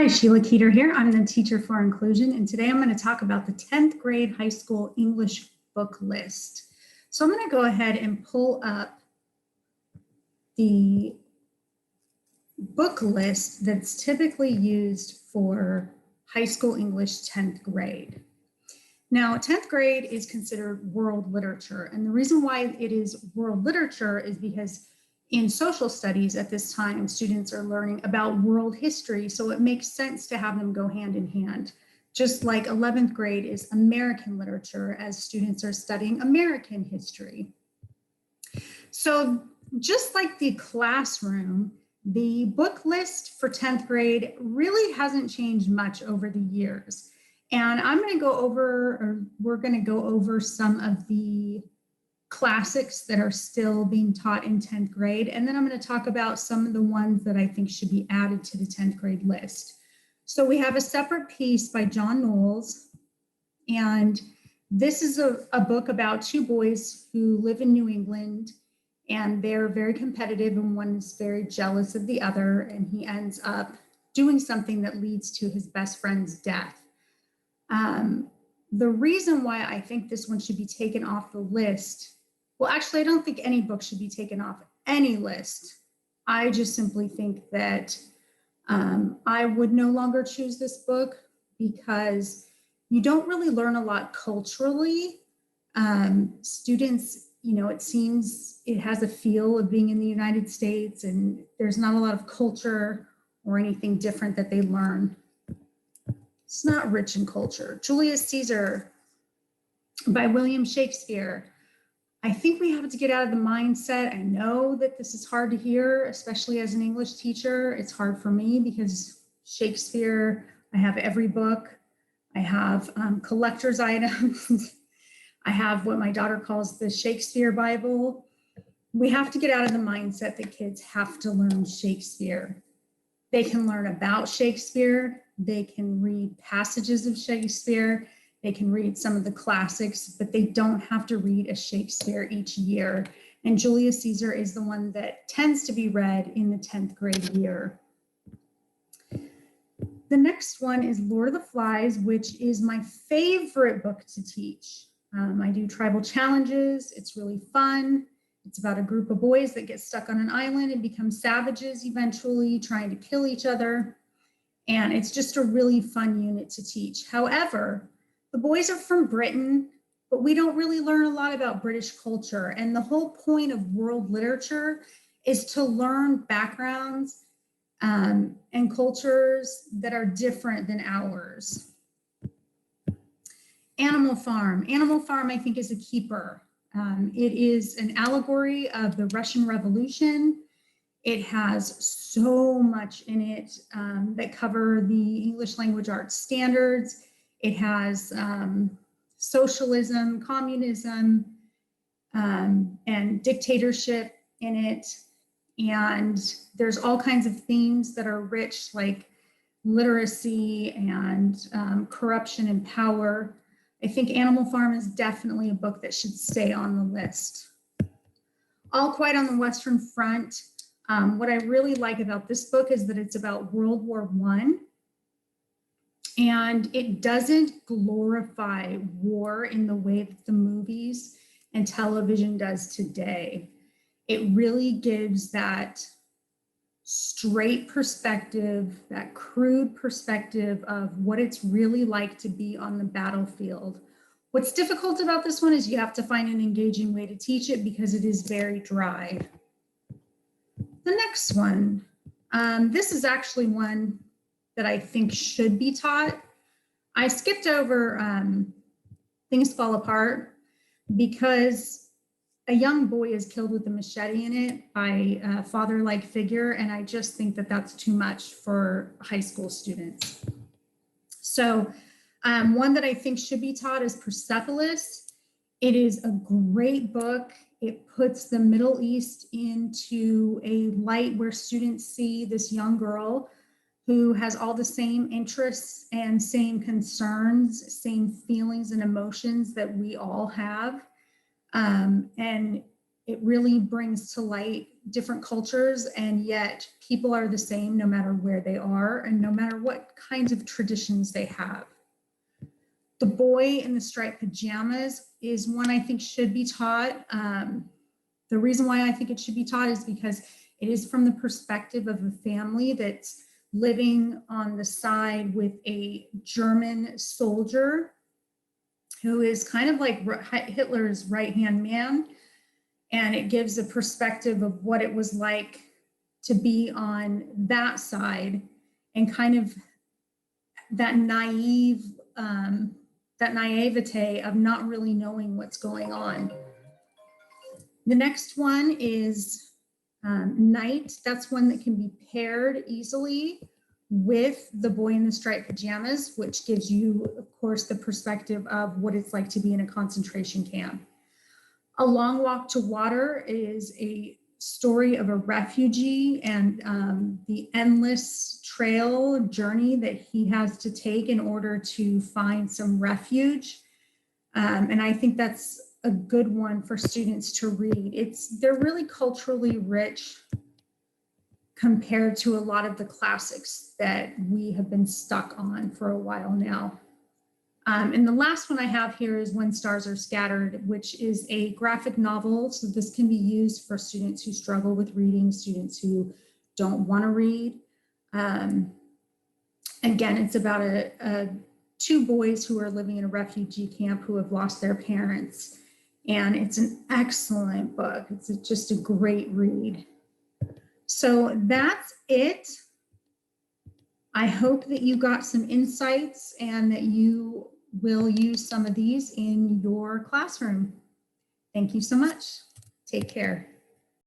Hi, Sheila Keeter here. I'm the teacher for inclusion, and today I'm going to talk about the 10th grade high school English book list. So I'm going to go ahead and pull up the book list that's typically used for high school English 10th grade. Now, 10th grade is considered world literature, and the reason why it is world literature is because in social studies at this time, students are learning about world history, so it makes sense to have them go hand in hand. Just like 11th grade is American literature as students are studying American history. So just like the classroom, the book list for 10th grade really hasn't changed much over the years. And we're going to go over some of the classics that are still being taught in 10th grade. And then I'm going to talk about some of the ones that I think should be added to the 10th grade list. So we have a separate piece by John Knowles. And this is a book about two boys who live in New England, and they're very competitive, and one is very jealous of the other, and he ends up doing something that leads to his best friend's death. The reason why I think this one should be taken off the list, well, actually, I don't think any book should be taken off any list. I just simply think that I would no longer choose this book because you don't really learn a lot culturally. Students, it seems it has a feel of being in the United States, and there's not a lot of culture or anything different that they learn. It's not rich in culture. Julius Caesar by William Shakespeare. I think we have to get out of the mindset. I know that this is hard to hear, especially as an English teacher. It's hard for me because Shakespeare, I have every book. I have collector's items. I have what my daughter calls the Shakespeare Bible. We have to get out of the mindset that kids have to learn Shakespeare. They can learn about Shakespeare. They can read passages of Shakespeare. They can read some of the classics, but they don't have to read a Shakespeare each year. And Julius Caesar is the one that tends to be read in the 10th grade year. The next one is Lord of the Flies, which is my favorite book to teach. I do tribal challenges. It's really fun. It's about a group of boys that get stuck on an island and become savages eventually, trying to kill each other. And it's just a really fun unit to teach. However, the boys are from Britain, but we don't really learn a lot about British culture. And the whole point of world literature is to learn backgrounds and cultures that are different than ours. Animal Farm. Animal Farm, I think, is a keeper. It is an allegory of the Russian Revolution. It has so much in it that cover the English language arts standards. It has socialism, communism, and dictatorship in it. And there's all kinds of themes that are rich, like literacy and corruption and power. I think Animal Farm is definitely a book that should stay on the list. All Quiet on the Western Front. What I really like about this book is that it's about World War I, and it doesn't glorify war in the way that the movies and television does today. It really gives that straight perspective, that crude perspective of what it's really like to be on the battlefield. What's difficult about this one is you have to find an engaging way to teach it because it is very dry. The next one, this is actually one that I think should be taught. I skipped over Things Fall Apart because a young boy is killed with a machete in it by a father-like figure, and I just think that that's too much for high school students. So one that I think should be taught is Persepolis. It is a great book. It puts the Middle East into a light where students see this young girl who has all the same interests and same concerns, same feelings and emotions that we all have. And It really brings to light different cultures, and yet people are the same no matter where they are and no matter what kinds of traditions they have. The Boy in the Striped Pajamas is one I think should be taught. The reason why I think it should be taught is because it is from the perspective of a family that's living on the side with a German soldier who is kind of like Hitler's right-hand man. And it gives a perspective of what it was like to be on that side and kind of that naivete of not really knowing what's going on. The next one is Night. That's one that can be paired easily with The Boy in the Striped Pajamas, which gives you, of course, the perspective of what it's like to be in a concentration camp. A Long Walk to Water is a story of a refugee and the endless trail journey that he has to take in order to find some refuge. And I think that's a good one for students to read. They're really culturally rich compared to a lot of the classics that we have been stuck on for a while now. And the last one I have here is When Stars Are Scattered, which is a graphic novel. So this can be used for students who struggle with reading, students who don't want to read. Again, it's about two boys who are living in a refugee camp who have lost their parents. And it's an excellent book. It's just a great read. So that's it. I hope that you got some insights and that you will use some of these in your classroom. Thank you so much. Take care.